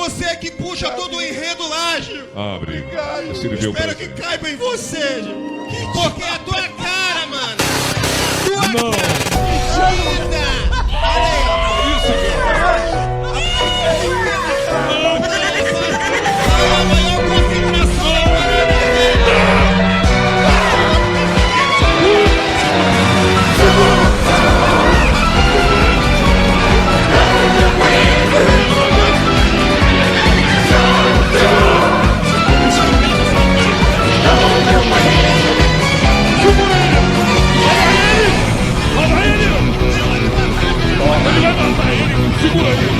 você que puxa todo o enredo lá, Gil. Abre. Espero que caiba em você, Gil. Porque é a tua cara, mano. Tua Não. cara. Mentira. Olha aí, ó. A maior concentração da família. Segura ele!